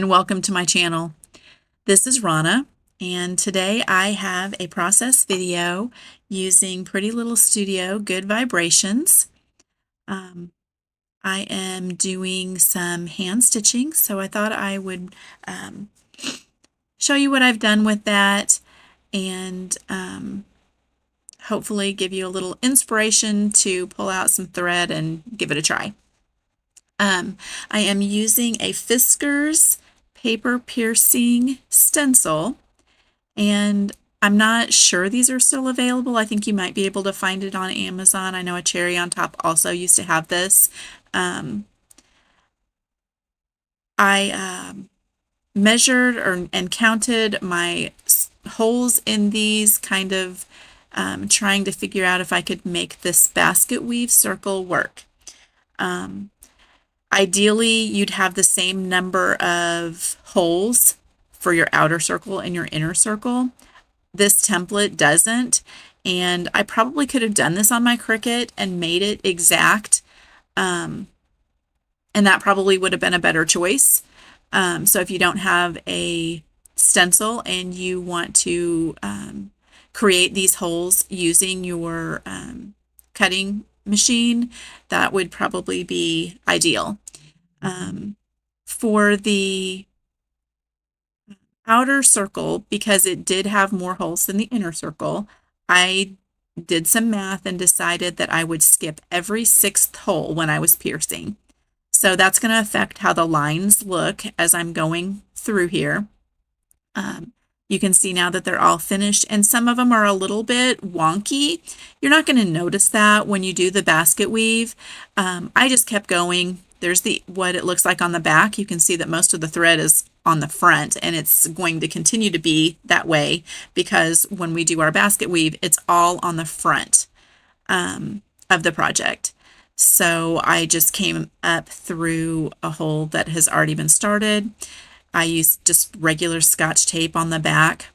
and welcome to my channel. This is Rana, and today I have a process video using Pretty Little Studio Good Vibrations. Um, I am doing some hand stitching, so I thought I would show you what I've done with that and hopefully give you a little inspiration to pull out some thread and give it a try. I am using a Fiskars paper piercing stencil, and I'm not sure these are still available. I think you might be able to find it on Amazon. I know a Cherry on Top also used to have this. I measured and counted my holes in these, kind of trying to figure out if I could make this basket weave circle work. Ideally, you'd have the same number of holes for your outer circle and your inner circle. This template doesn't, and I probably could have done this on my Cricut and made it exact, and that probably would have been a better choice. So if you don't have a stencil and you want to create these holes using your cutting machine, that would probably be ideal. For the outer circle, because it did have more holes than the inner circle, I did some math and decided that I would skip every 6th hole when I was piercing. So that's going to affect how the lines look as I'm going through here. You can see now that they're all finished, and some of them are a little bit wonky. You're not going to notice that when you do the basket weave. I just kept going. There's what it looks like on the back. You can see that most of the thread is on the front, and it's going to continue to be that way because when we do our basket weave, it's all on the front of the project. So I just came up through a hole that has already been started. I used just regular Scotch tape on the back.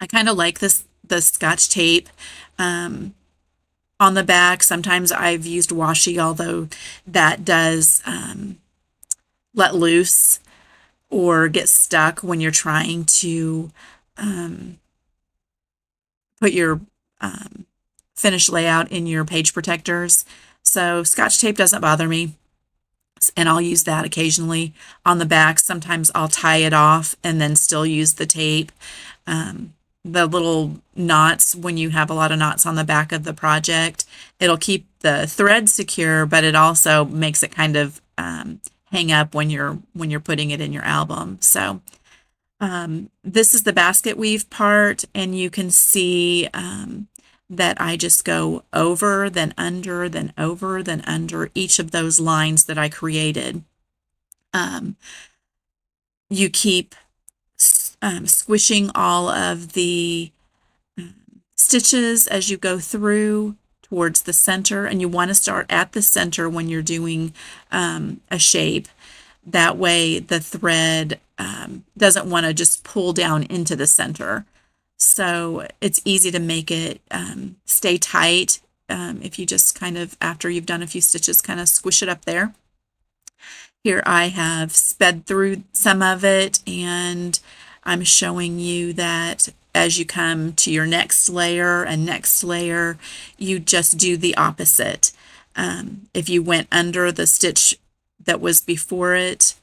I kind of like the Scotch tape on the back. Sometimes I've used washi, although that does let loose or get stuck when you're trying to put your finished layout in your page protectors. So Scotch tape doesn't bother me, and I'll use that occasionally on the back. Sometimes I'll tie it off and then still use the tape. The little knots, when you have a lot of knots on the back of the project, it'll keep the thread secure, but it also makes it kind of hang up when you're putting it in your album. So this is the basket weave part, and you can see that I just go over, then under, then over, then under each of those lines that I created. You keep squishing all of the stitches as you go through towards the center, and you want to start at the center when you're doing a shape. That way the thread doesn't want to just pull down into the center. So it's easy to make it stay tight if you just kind of, after you've done a few stitches, kind of squish it up there. Here I have sped through some of it, and I'm showing you that as you come to your next layer and next layer, you just do the opposite. If you went under the stitch that was before it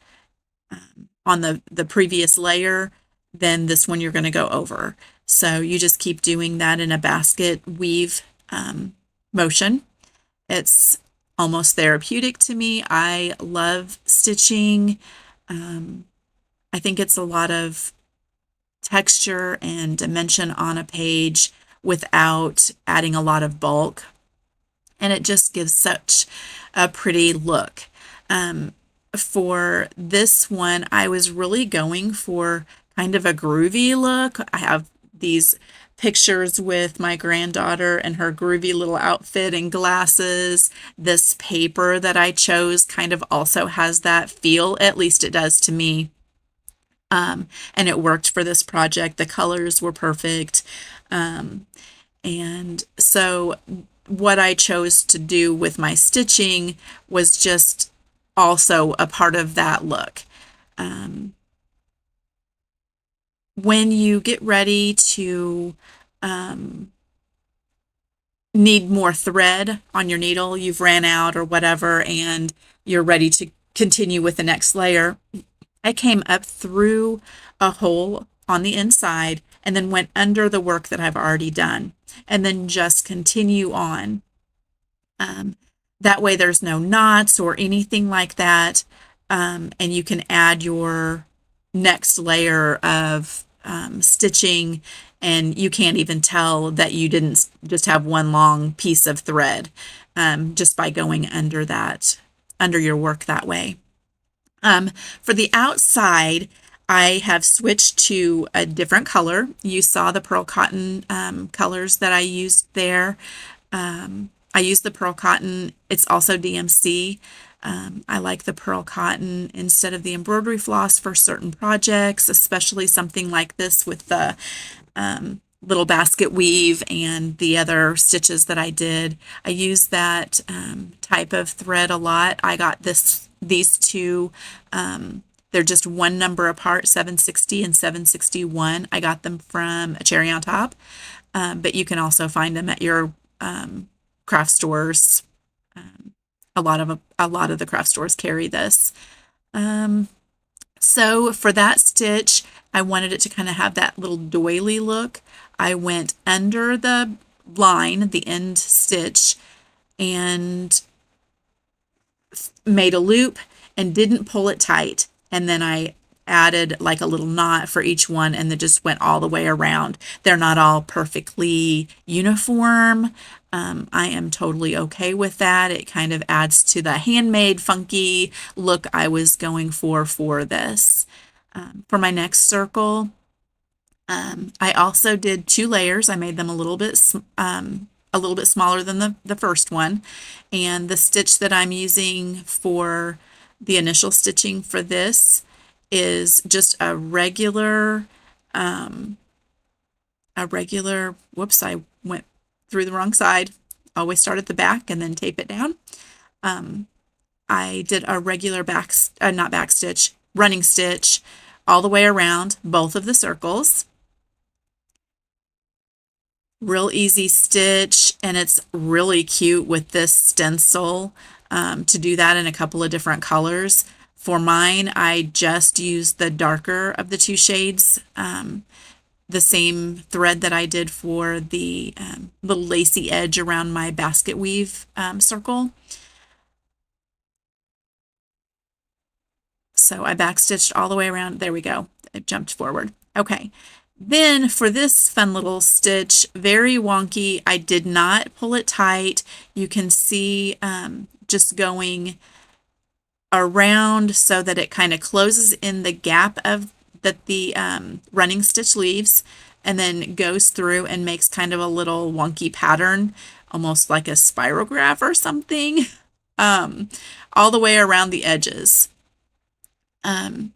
on the previous layer, then this one you're going to go over. So you just keep doing that in a basket weave motion. It's almost therapeutic to me. I love stitching. I think it's a lot of texture and dimension on a page without adding a lot of bulk, and it just gives such a pretty look. For this one, I was really going for kind of a groovy look. I have these pictures with my granddaughter and her groovy little outfit and glasses. This paper that I chose kind of also has that feel, at least it does to me. And it worked for this project. The colors were perfect. And so what I chose to do with my stitching was just also a part of that look. when you get ready to need more thread on your needle, you've ran out or whatever, and you're ready to continue with the next layer, I came up through a hole on the inside and then went under the work that I've already done, and then just continue on. Um, that way, there's no knots or anything like that, and you can add your next layer of stitching, and you can't even tell that you didn't just have one long piece of thread, just by going under that, under your work that way. Um, for the outside, I have switched to a different color. You saw the pearl cotton colors that I used there. I use the pearl cotton. It's also DMC. I like the pearl cotton instead of the embroidery floss for certain projects, especially something like this with the little basket weave and the other stitches that I did. I use that type of thread a lot. I got these two. They're just one number apart, 760 and 761. I got them from a Cherry on Top, but you can also find them at your craft stores. A lot of the craft stores carry this. So for that stitch, I wanted it to kind of have that little doily look. I went under the line, the end stitch, and made a loop and didn't pull it tight. And then I added like a little knot for each one and then just went all the way around. They're not all perfectly uniform. I am totally okay with that. It kind of adds to the handmade funky look I was going for this. For my next circle, I also did 2 layers. I made them a little bit smaller than the first one. And the stitch that I'm using for the initial stitching for this is just whoops, I went through the wrong side. Always start at the back and then tape it down. I did a regular not back stitch, running stitch all the way around both of the circles. Real easy stitch, and it's really cute with this stencil to do that in a couple of different colors. For mine, I just used the darker of the 2 shades, the same thread that I did for the little lacy edge around my basket weave circle. So I backstitched all the way around. There we go. It jumped forward. Okay. Then for this fun little stitch, very wonky, I did not pull it tight. You can see just going around so that it kind of closes in the gap of that the running stitch leaves, and then goes through and makes kind of a little wonky pattern, almost like a spirograph or something, all the way around the edges. And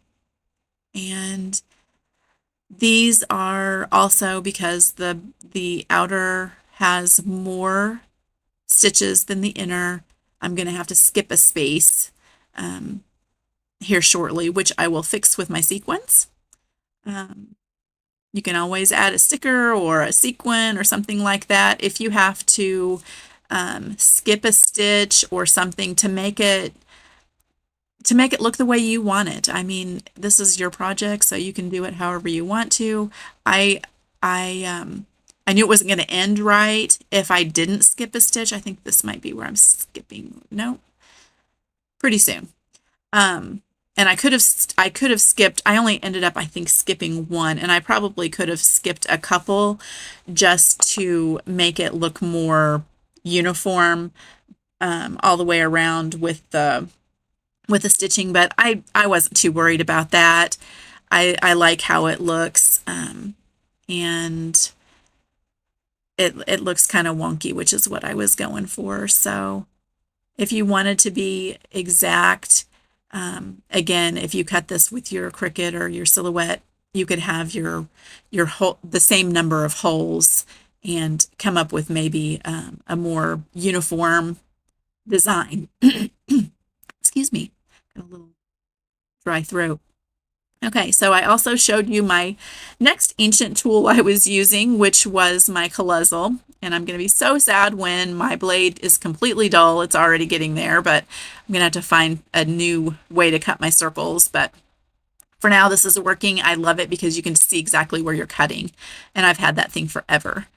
these are also, because the outer has more stitches than the inner, I'm going to have to skip a space here shortly, which I will fix with my sequins. You can always add a sticker or a sequin or something like that if you have to skip a stitch or something to make it look the way you want it. I mean, this is your project, so you can do it however you want to. I knew it wasn't going to end right if I didn't skip a stitch. I think this might be where I'm skipping. No, pretty soon. And I could have skipped. I only ended up, I think, skipping one, and I probably could have skipped a couple just to make it look more uniform all the way around with the stitching, but I wasn't too worried about that. I like how it looks, and it looks kind of wonky, which is what I was going for. So if you wanted to be exact, again, if you cut this with your Cricut or your Silhouette, you could have your the same number of holes and come up with maybe a more uniform design. Excuse me, got a little dry throat. Okay, so I also showed you my next ancient tool I was using, which was my colossal. And I'm going to be so sad when my blade is completely dull. It's already getting there, but I'm going to have to find a new way to cut my circles. But for now, this is working. I love it because you can see exactly where you're cutting. And I've had that thing forever.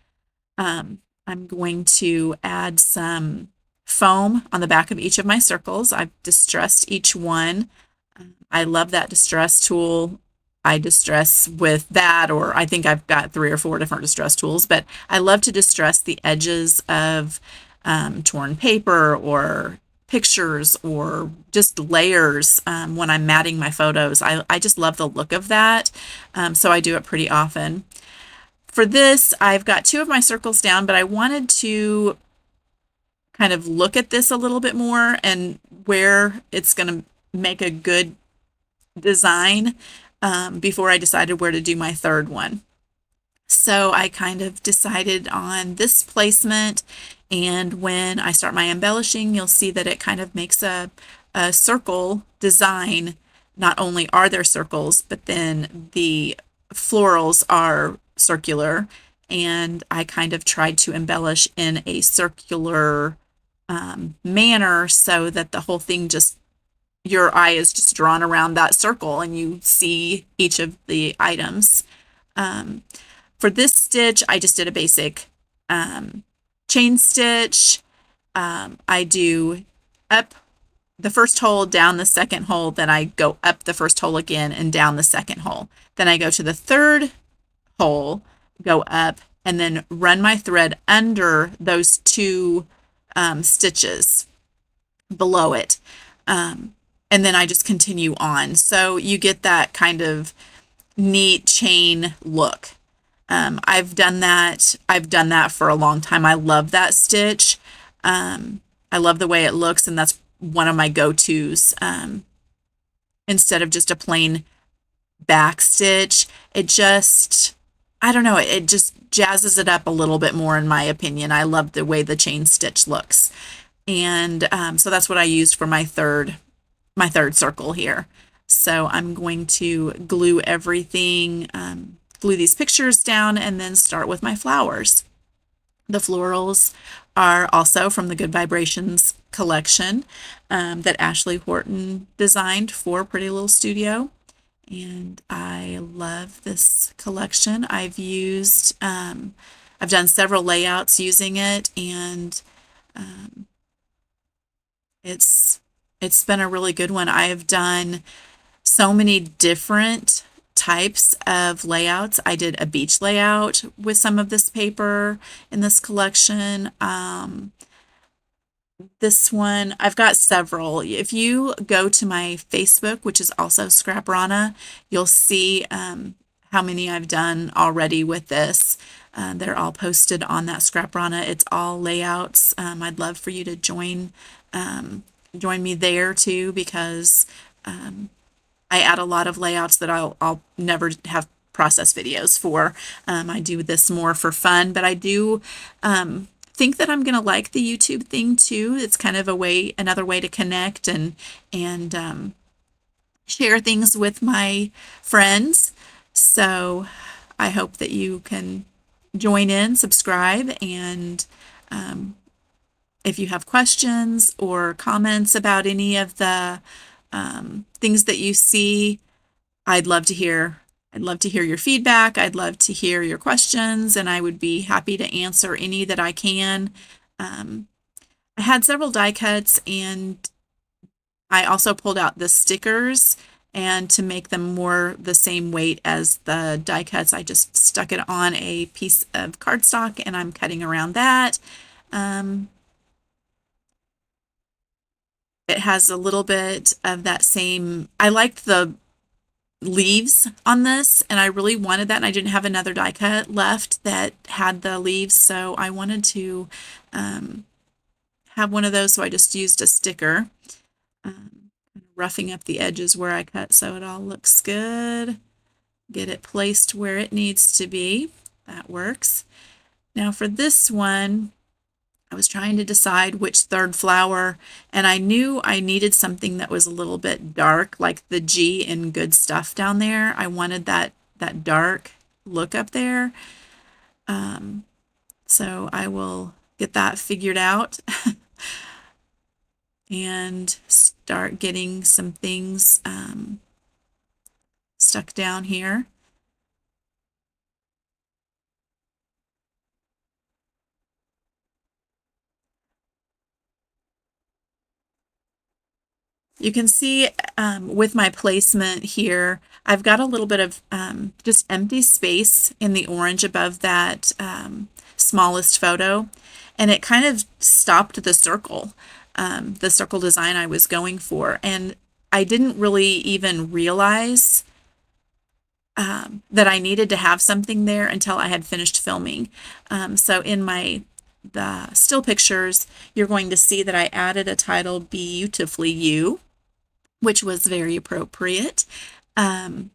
I'm going to add some foam on the back of each of my circles. I've distressed each one. I love that distress tool. I distress with that, or I think I've got 3 or 4 different distress tools, but I love to distress the edges of torn paper or pictures or just layers when I'm matting my photos. I just love the look of that, so I do it pretty often. For this, I've got 2 of my circles down, but I wanted to kind of look at this a little bit more and where it's going to make a good design before I decided where to do my third one. So I kind of decided on this placement, and when I start my embellishing, you'll see that it kind of makes a circle design. Not only are there circles, but then the florals are circular, and I kind of tried to embellish in a circular manner so that the whole thing just your eye is just drawn around that circle and you see each of the items. Um, for this stitch, I just did a basic chain stitch. I do up the first hole, down the second hole, then I go up the first hole again and down the second hole. Then I go to the third hole, go up, and then run my thread under those 2 stitches below it. And then I just continue on. So you get that kind of neat chain look. I've done that. I've done that for a long time. I love that stitch. I love the way it looks, and that's one of my go-tos. Instead of just a plain back stitch, it just, I don't know, it just jazzes it up a little bit more in my opinion. I love the way the chain stitch looks. And so that's what I used for my third circle here. So I'm going to glue everything, glue these pictures down, and then start with my flowers. The florals are also from the Good Vibrations collection that Ashley Horton designed for Pretty Little Studio. And I love this collection. I've done several layouts using it, and it's been a really good one. I have done so many different types of layouts. I did a beach layout with some of this paper in this collection. This one, I've got several. If you go to my Facebook, which is also Scraprana, you'll see how many I've done already with this. They're all posted on that Scraprana. It's all layouts. I'd love for you to join me there too, because I add a lot of layouts that I'll never have process videos for. I do this more for fun, but I do think that I'm going to like the YouTube thing too. It's kind of another way to connect and share things with my friends. So I hope that you can join in, subscribe, and if you have questions or comments about any of the things that you see, I'd love to hear. I'd love to hear your feedback. I'd love to hear your questions, and I would be happy to answer any that I can. I had several die cuts, and I also pulled out the stickers, and to make them more the same weight as the die cuts, I just stuck it on a piece of cardstock, and I'm cutting around that. It has a little bit of that same, I liked the leaves on this, and I really wanted that, and I didn't have another die cut left that had the leaves, so I wanted to have one of those, so I just used a sticker, roughing up the edges where I cut so it all looks good. Get it placed where it needs to be. That works. Now for this one, I was trying to decide which third flower, and I knew I needed something that was a little bit dark, like the G in Good Stuff down there. I wanted that dark look up there. Um, so I will get that figured out and start getting some things stuck down here. You can see with my placement here, I've got a little bit of just empty space in the orange above that smallest photo, and it kind of stopped the circle design I was going for. And I didn't really even realize that I needed to have something there until I had finished filming. So in the still pictures, you're going to see that I added a title, Beautifully You, which was very appropriate. Um,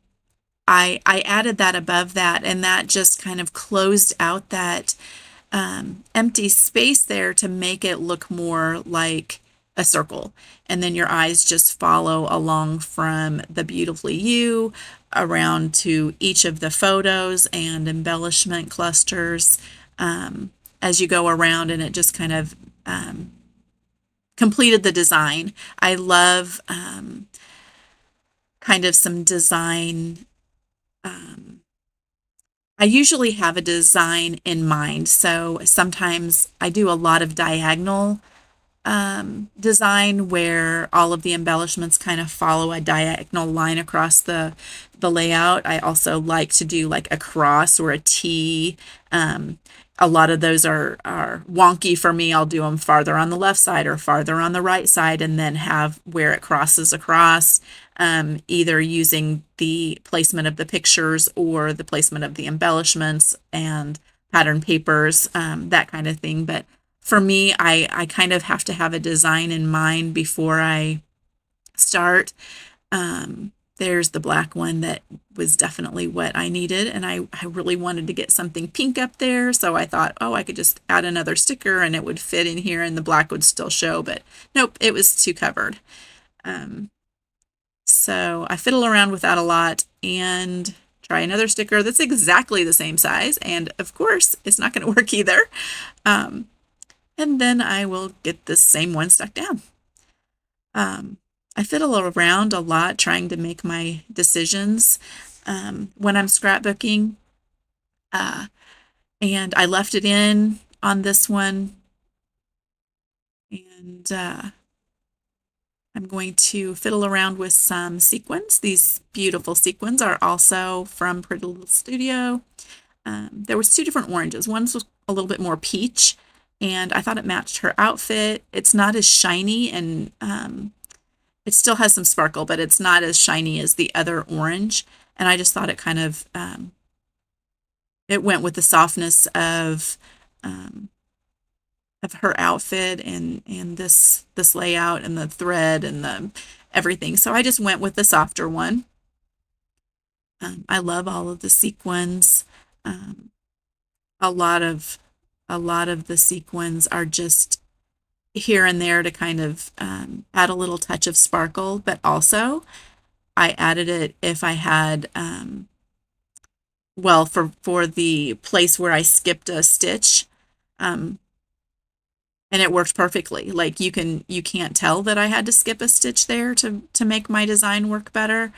I added that above that, and that just kind of closed out that empty space there to make it look more like a circle. And then your eyes just follow along from the Beautifully You around to each of the photos and embellishment clusters as you go around, and it just kind of completed the design. I love kind of some design. I usually have a design in mind, so sometimes I do a lot of diagonal design where all of the embellishments kind of follow a diagonal line across the layout. I also like to do like a cross or a T. A lot of those are wonky for me. I'll do them farther on the left side or farther on the right side, and then have where it crosses across, either using the placement of the pictures or the placement of the embellishments and pattern papers, that kind of thing. But for me, I kind of have to have a design in mind before I start. There's the black one that was definitely what I needed, and I really wanted to get something pink up there, so I thought, oh, I could just add another sticker and it would fit in here and the black would still show, but nope, it was too covered. Um, so I fiddle around with that a lot and try another sticker that's exactly the same size, and of course, it's not going to work either. Um, and then I will get this same one stuck down. I fiddle around a lot trying to make my decisions when I'm scrapbooking. Uh, and I left it in on this one. And I'm going to fiddle around with some sequins. These beautiful sequins are also from Pretty Little Studio. There was two different oranges. One was a little bit more peach, and I thought it matched her outfit. It's not as shiny, and it still has some sparkle, but it's not as shiny as the other orange. And I just thought it kind of it went with the softness of her outfit and this layout and the thread and the everything. So I just went with the softer one. I love all of the sequins. Um, a lot of a lot of the sequins are just here and there to kind of add a little touch of sparkle, but also I added it if I had well, for the place where I skipped a stitch, um, and it worked perfectly. Like you can't tell that I had to skip a stitch there to make my design work better.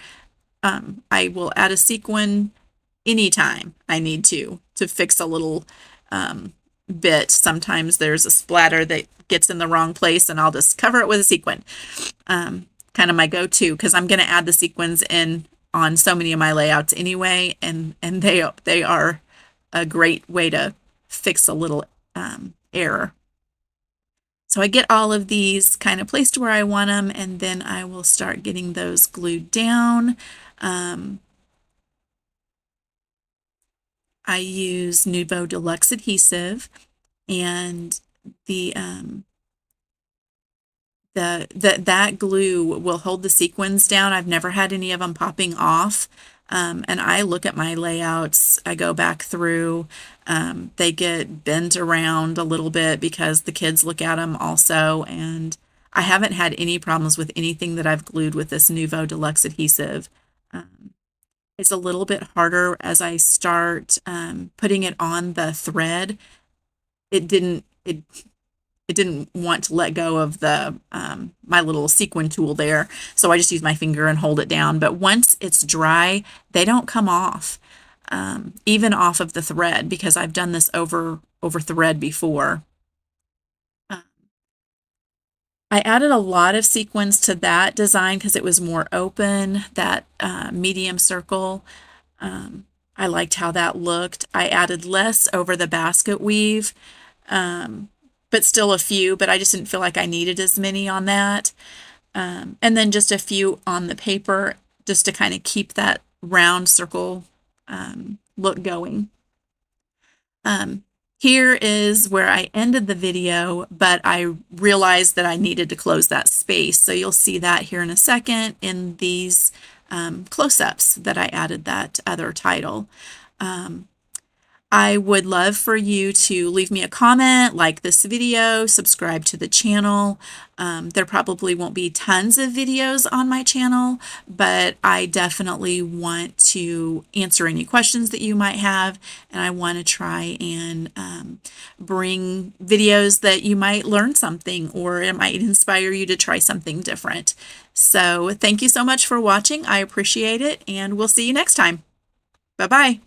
I will add a sequin anytime I need to fix a little bit. Sometimes there's a splatter that gets in the wrong place, and I'll just cover it with a sequin. Kind of my go-to because I'm going to add the sequins in on so many of my layouts anyway, and they are a great way to fix a little error. So I get all of these kind of placed where I want them, and then I will start getting those glued down. I use Nuvo Deluxe adhesive, and the that glue will hold the sequins down. I've never had any of them popping off. And I look at my layouts, I go back through, they get bent around a little bit because the kids look at them also. And I haven't had any problems with anything that I've glued with this Nuvo Deluxe adhesive. Um, it's a little bit harder as I start putting it on the thread. It didn't want to let go of the my little sequin tool there, so I just use my finger and hold it down. But once it's dry, they don't come off, even off of the thread, because I've done this over thread before. Uh, I added a lot of sequins to that design because it was more open, that medium circle. Um, I liked how that looked. I added less over the basket weave, um, but still a few, but I just didn't feel like I needed as many on that. And then just a few on the paper just to kind of keep that round circle look going. Here is where I ended the video, but I realized that I needed to close that space. So you'll see that here in a second in these close-ups that I added that other title. I would love for you to leave me a comment, like this video, subscribe to the channel. There probably won't be tons of videos on my channel, but I definitely want to answer any questions that you might have, and I want to try and bring videos that you might learn something, or it might inspire you to try something different. So thank you so much for watching. I appreciate it, and we'll see you next time. Bye-bye.